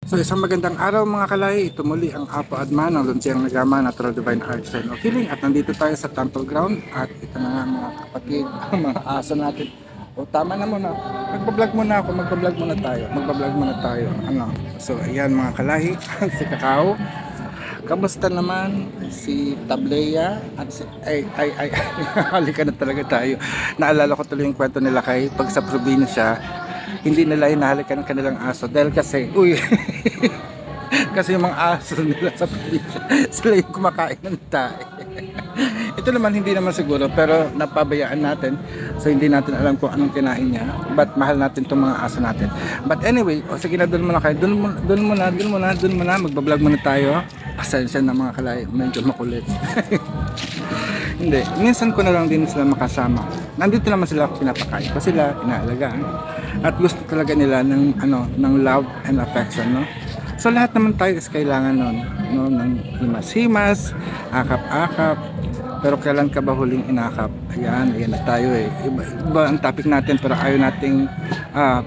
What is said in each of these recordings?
So isang magandang araw mga kalay, ito muli ang Apo Adman ng Luntiang Nagama Natural Divine Arts and of Healing at nandito tayo sa Temple Ground at ito na nga mga kapatid, ang mga aso natin. O tama na muna, magbablog muna ako, magbablog muna tayo. Ano? So ayan mga kalay, si Kakao. Kamusta naman si Tableya at si ay halika na talaga tayo. Naalala ko tuloy yung kwento nila kay pag sa probinsya hindi nila hinahalikan ng kanilang aso dahil kasi kasi yung mga aso nila sa probinsya sila yung kumakain ng tae. Ito naman hindi naman siguro pero napabayaan natin, so hindi natin alam kung anong kinain niya, but mahal natin itong mga aso natin. But anyway, sige na, doon muna kayo, doon muna magbablog muna tayo. Pasensya na mga kalay, medyo makulit. Hindi, minsan ko na lang din sila makasama. Nandito naman sila, pinapakain ko sila, inaalagaan. At gusto talaga nila ng ng love and affection, no? So lahat naman tayo is kailangan nun, no, ng himas-himas, akap-akap. Pero kailan ka ba huling inakap? Ayan na tayo eh. Iba ang topic natin pero ayaw nating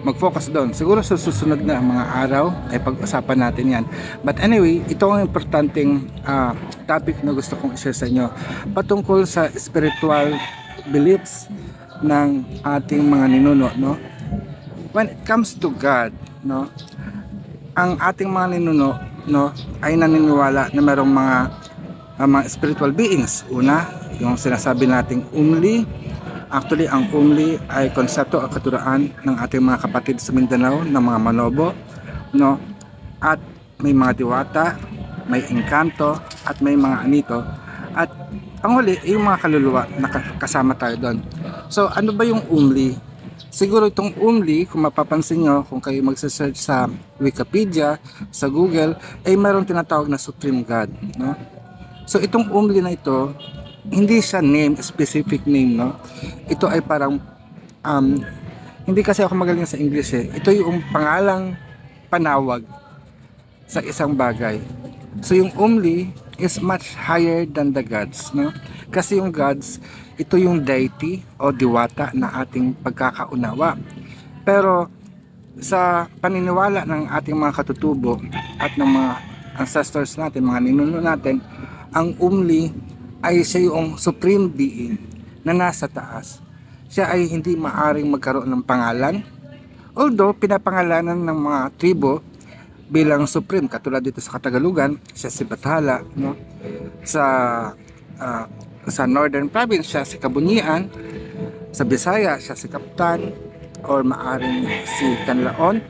mag-focus doon. Siguro sa susunod na mga araw ay pag-usapan natin yan. But anyway, ito ang importanteng topic na gusto kong i-share sa inyo. Patungkol sa spiritual beliefs ng ating mga ninuno, no? When it comes to God, no? Ang ating mga ninuno, no, ay naniniwala na mayroong mga spiritual beings. Una, yung sinasabi nating umli. Actually, ang umli ay konsepto o katuraan ng ating mga kapatid sa Mindanao, ng mga Manobo, no? At may mga diwata, may engkanto, at may mga anito. At ang huli, yung mga kaluluwa na kasama tayo doon. So, ano ba yung umli? Siguro itong umli, kung mapapansin nyo, kung kayo magsasearch sa Wikipedia, sa Google, ay mayroong tinatawag na Supreme God, no? So itong umli na ito, hindi siya name, specific name, no? Ito ay parang hindi kasi ako magaling sa English eh. Ito yung pangalang panawag sa isang bagay. So yung umli is much higher than the gods, no? Kasi yung gods, ito yung deity o diwata na ating pagkakaunawa. Pero sa paniniwala ng ating mga katutubo at ng mga ancestors natin, mga ninuno natin, ang umli ay siya yung supreme being na nasa taas. Siya ay hindi maaring magkaroon ng pangalan, although pinapangalanan ng mga tribo bilang supreme, katulad dito sa Katagalugan siya si Bathala, no? Sa Northern Province siya si Kabunyian, sa Bisaya siya si Kaptan, or maaring si Kanlaon,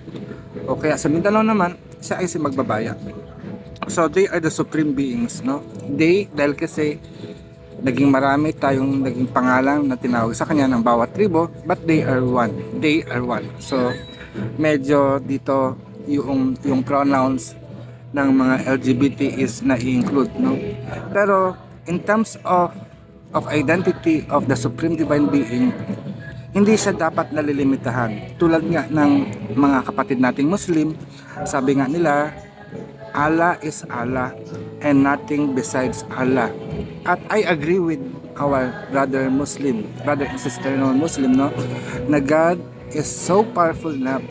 o kaya sa Mindanao naman siya ay si Magbabaya. So they are the supreme beings, no? They, dahil kasi naging marami tayong naging pangalan na tinawag sa kanya ng bawat tribo, but they are one. They are one. So medyo dito yung pronouns ng mga LGBT is na-include, no? Pero in terms of identity of the supreme divine being, hindi siya dapat nalilimitahan. Tulad nga ng mga kapatid nating Muslim, sabi nga nila, Allah is Allah and nothing besides Allah. At I agree with our brother and sister Muslim, no, na God is so powerful enough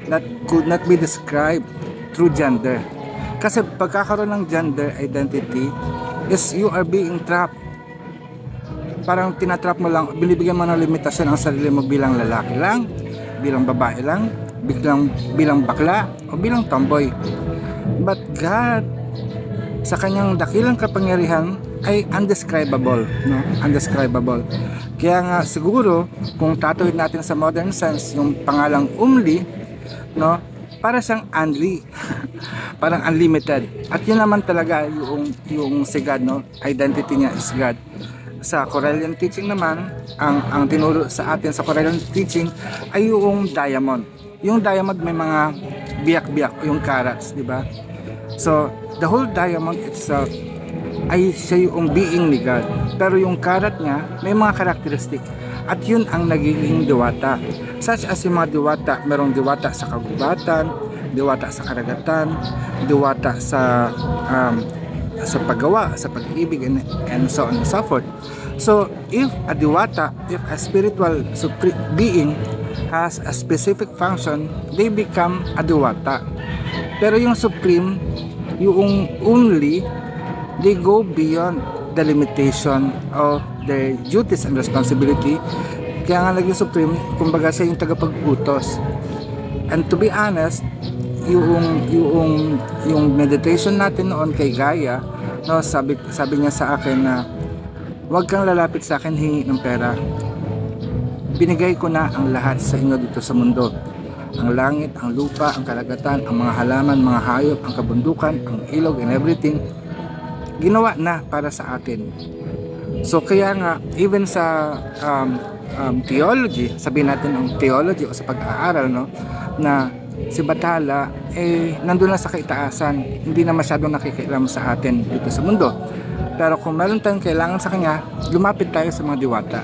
that could not be described through gender. Kasi pagkakaroon ng gender identity is you are being trapped. Parang tinatrap mo lang, binibigyan mo ng limitasyon ang sarili mo bilang lalaki lang, bilang babae lang, bilang bakla o bilang tomboy. But God, sa kanyang dakilang kapangyarihan ay undescribable, no? Undescribable. Kaya nga siguro kung tatuwid natin sa modern sense yung pangalang umli, no, para siyang unli. Parang unlimited. At yun naman talaga yung si God, no? Identity niya is God. Sa Correllian teaching naman, ang tinuro sa atin sa Correllian teaching ay yung diamond. Yung diamond may mga biyak-biyak, yung carats, di ba? So, the whole diamond itself ay siya yung being ni God. Pero yung karat niya, may mga karakteristik. At yun ang nagiging diwata. Such as yung mga diwata, merong diwata sa kagubatan, diwata sa karagatan, diwata sa paggawa, sa pag-ibig, and so on and so forth. So, if a diwata, if a spiritual being has a specific function, they become a diwata. Pero yung supreme, yung only, they go beyond the limitation of their duties and responsibility. Kaya nga naging supreme, kumbaga siya yung tagapag-utos. And to be honest, yung meditation natin noon kay Gaia, no, sabi niya sa akin na huwag kang lalapit sa akin hingi ng pera. Binigay ko na ang lahat sa inyo dito sa mundo. Ang langit, ang lupa, ang karagatan, ang mga halaman, mga hayop, ang kabundukan, ang ilog and everything, ginawa na para sa atin. So kaya nga, even sa theology, sabihin natin ang theology o sa pag-aaral, no, na si Bathala nandun na sa kaitaasan, hindi na masyadong nakikialam sa atin dito sa mundo. Pero kung meron tayong kailangan sa kanya, lumapit tayo sa mga diwata.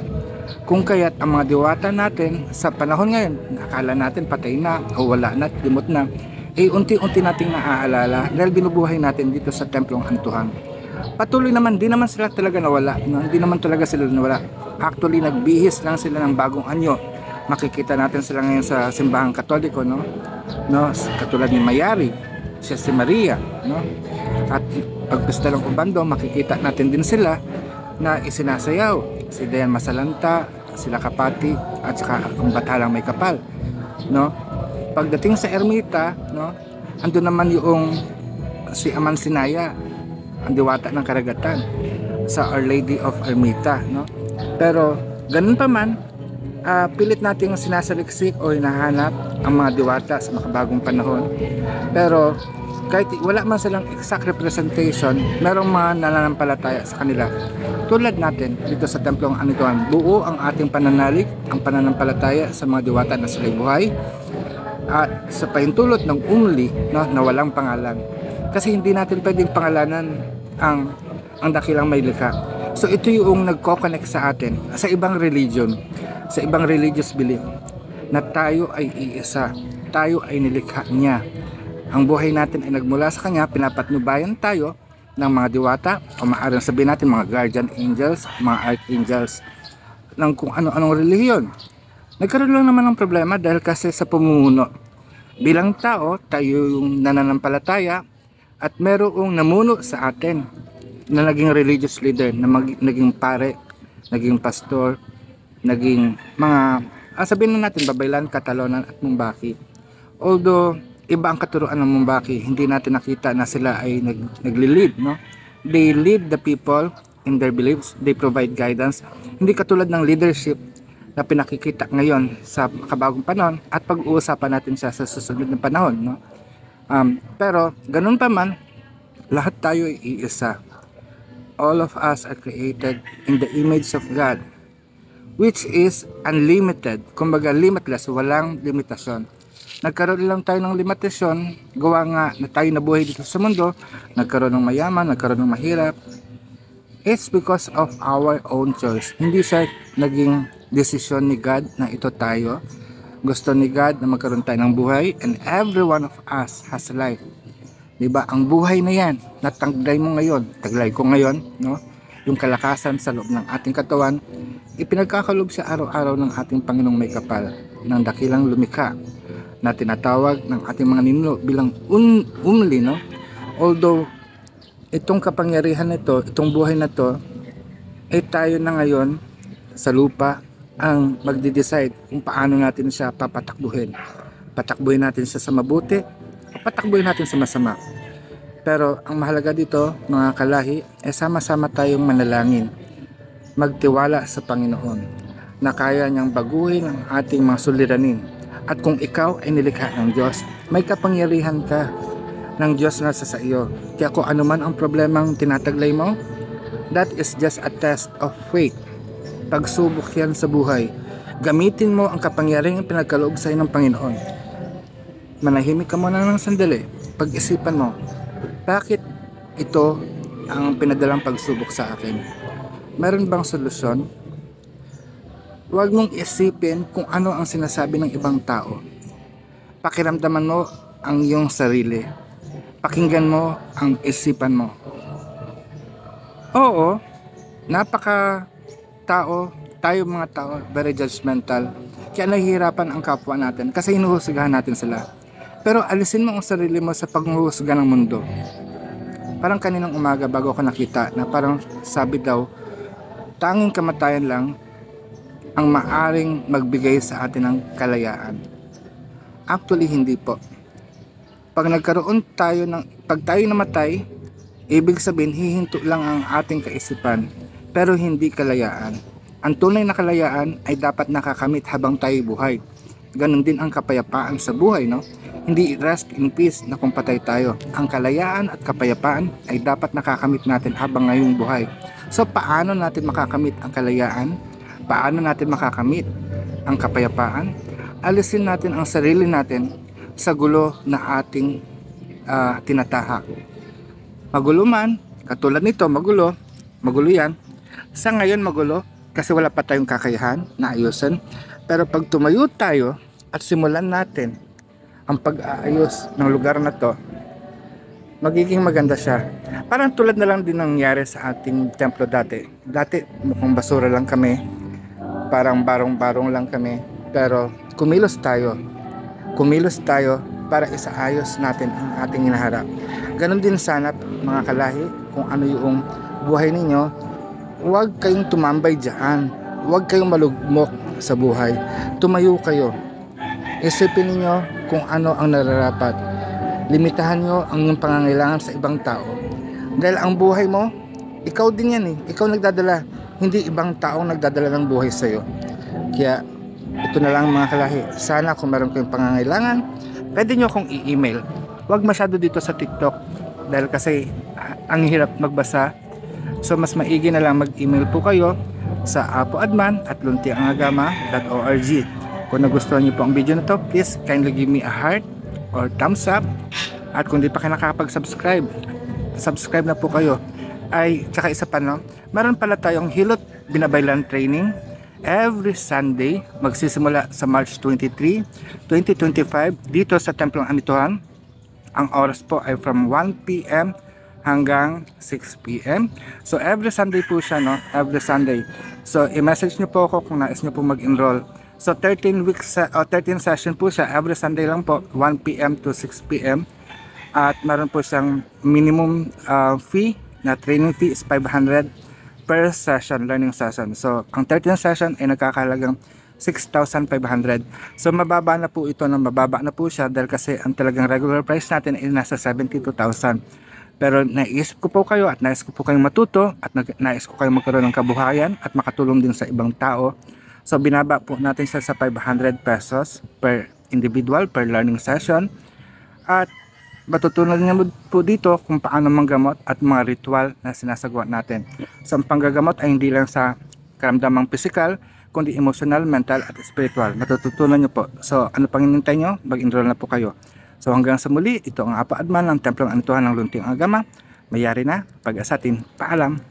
Kung kaya't ang mga diwata natin sa panahon ngayon, akala natin patay na o wala na, limot na, unti-unti nating naaalala dahil binubuhay natin dito sa templong Antuhan. Patuloy naman, di naman sila talaga nawala, no? Hindi naman talaga sila nawala. Actually, nagbihis lang sila ng bagong anyo. Makikita natin sila ngayon sa simbahang Katoliko, no? Katulad ni Mayari, siya si Maria, no? At pagpista ng Ubando, makikita natin din sila na isinasayaw. Si Dayan Masalanta, sila Kapati, at saka ang Bathalang May Kapal, no? Pagdating sa ermita, no, ando naman yung si Aman Sinaya, ang diwata ng karagatan, sa Our Lady of Ermita, no? Pero ganun pa man, pilit nating sinasaliksik o hinahanap ang mga diwata sa makabagong panahon. Pero kahit wala man silang exact representation, merong mga nananampalataya sa kanila. Tulad natin dito sa templong Antuhan, buo ang ating pananalig, ang pananampalataya sa mga diwata na sila'y buhay, at sa pahintulot ng only, no, na walang pangalan. Kasi hindi natin pwedeng pangalanan ang dakilang may likha. So ito yung nagko-connect sa atin sa ibang religion, sa ibang religious belief, na tayo ay iisa, tayo ay nilikha niya. Ang buhay natin ay nagmula sa kanya, pinapatnubayan tayo ng mga diwata, o maaaring sabihin natin mga guardian angels, mga archangels, ng kung ano-anong relihiyon. Nagkaroon lang naman ng problema dahil kasi sa pamumuno. Bilang tao, tayo yung nananampalataya at merong namuno sa atin na naging religious leader, na naging pare, naging pastor, naging mga, sabihin na natin, Babaylan, Catalonan at Mumbaki. Although iba ang katuruan ng Mumbaki, hindi natin nakita na sila ay nagli-lead, no? They lead the people in their beliefs, they provide guidance. Hindi katulad ng leadership na pinakikita ngayon sa kabagong panahon, at pag-uusapan natin siya sa susunod na panahon, no? Pero ganun pa man, lahat tayo ay iisa. All of us are created in the image of God, which is unlimited, kumbaga limitless, walang limitasyon. Nagkaroon lang tayo ng limitasyon, gawa nga na tayo nabuhay dito sa mundo, nagkaroon ng mayaman, nagkaroon ng mahirap. It's because of our own choice. Hindi siya naging desisyon ni God na ito tayo. Gusto ni God na magkaroon tayo ng buhay, and every one of us has life. Diba? Ang buhay na yan, nataglay mo ngayon, taglay ko ngayon, no? Yung kalakasan sa loob ng ating katawan, ipinagkakalob siya araw-araw ng ating Panginoong May Kapal, ng dakilang lumikha, na tinatawag ng ating mga ninuno bilang umli, no? Although itong kapangyarihan nito, itong buhay na to, tayo na ngayon sa lupa ang magde-decide kung paano natin siya papatakbuhin. Patakbuhin natin siya sa mabuti o patakbuhin natin sa masama. Pero ang mahalaga dito, mga kalahi, sama-sama tayong manalangin, magtiwala sa Panginoon na kaya niyang baguhin ang ating mga suliranin. At kung ikaw ay nilikha ng Diyos, may kapangyarihan ka ng Diyos na sa iyo. Kaya kung ano man ang problemang tinataglay mo, that is just a test of faith. Pagsubok yan sa buhay. Gamitin mo ang kapangyarihan ang pinagkaloob sa iyo ng Panginoon. Manahimik ka muna ng sandali. Pag-isipan mo, bakit ito ang pinadalang pagsubok sa akin? Meron bang solusyon? Huwag mong isipin kung ano ang sinasabi ng ibang tao. Pakiramdaman mo ang iyong sarili. Pakinggan mo ang isipan mo. Oo, tayo mga tao, very judgmental. Kaya nahihirapan ang kapwa natin kasi hinuhusgahan natin sila. Pero alisin mo ang sarili mo sa panghuhusga ng mundo. Parang kaninang umaga bago ako nakita na parang sabi daw, tanging kamatayan lang ang maaring magbigay sa atin ng kalayaan. Actually, hindi po. Pag tayo namatay, ibig sabihin hihinto lang ang ating kaisipan, pero hindi kalayaan. Ang tunay na kalayaan ay dapat nakakamit habang tayo buhay. Ganon din ang kapayapaan sa buhay, no? Hindi rest in peace na kung patay tayo. Ang kalayaan at kapayapaan ay dapat nakakamit natin habang ngayong buhay. So paano natin makakamit ang kalayaan? Paano natin makakamit ang kapayapaan? Alisin natin ang sarili natin sa gulo na ating tinatahak. Magulo man, katulad nito, magulo yan. Sa ngayon magulo kasi wala pa tayong kakayahan na ayusin. Pero pag tumayo tayo at simulan natin ang pag-aayos ng lugar na to, magiging maganda siya. Parang tulad na lang din nangyari sa ating templo dati. Dati mukhang basura lang kami, parang barong-barong lang kami, pero kumilos tayo para isaayos natin ang ating hinaharap. Ganon din sana mga kalahi, kung ano yung buhay ninyo, huwag kayong tumambay dyan, huwag kayong malugmok sa buhay, tumayo kayo. Isipin niyo kung ano ang nararapat. Limitahan nyo ang inyong pangangailangan sa ibang tao. Dahil ang buhay mo, ikaw din yan eh. Ikaw nagdadala. Hindi ibang taong nagdadala ng buhay sa'yo. Kaya, ito na lang mga kalahi. Sana kung meron kayong pangangailangan, pwede nyo akong i-email. Huwag masyado dito sa TikTok. Dahil kasi, ang hirap magbasa. So, mas maigi na lang mag-email po kayo sa apoadman@luntiangagama.org. Kung nagustuhan niyo po ang video na to, please kindly give me a heart or thumbs up. At kung di pa kayo nakakapag-subscribe, subscribe na po kayo. Ay, tsaka isa pa no, meron pala tayong Hilot Binabaylan training every Sunday, magsisimula sa March 23, 2025 dito sa Templong Amituhan. Ang oras po ay from 1 PM hanggang 6 PM. So every Sunday po siya, no? Every Sunday. So i-message niyo po ako kung nais niyo po mag-enroll. So 13 session po siya, every Sunday lang po, 1 PM to 6 PM. At meron po siyang minimum fee na training fee is 500 per session, learning session. So ang 13 session ay nagkakahalagang 6,500. So mababa na po ito, mababa na po siya dahil kasi ang talagang regular price natin ay nasa 72,000. Pero naisip ko po kayo at nais ko po kayong matuto at nais ko kayong magkaroon ng kabuhayan at makatulong din sa ibang tao. So binaba po natin siya sa 500 pesos per individual, per learning session. At matutunan niyo po dito kung paano manggamot at mga ritual na sinasagawa natin. So ang panggagamot ay hindi lang sa karamdamang physical, kundi emotional, mental at spiritual. Matututunan niyo po. So ano pang hinintay niyo? Mag-enroll na po kayo. So hanggang sa muli, ito ang Apa Adman ng Templong Amituhan ng Luntiang Agama. Mayari na, pag-asatin. Paalam!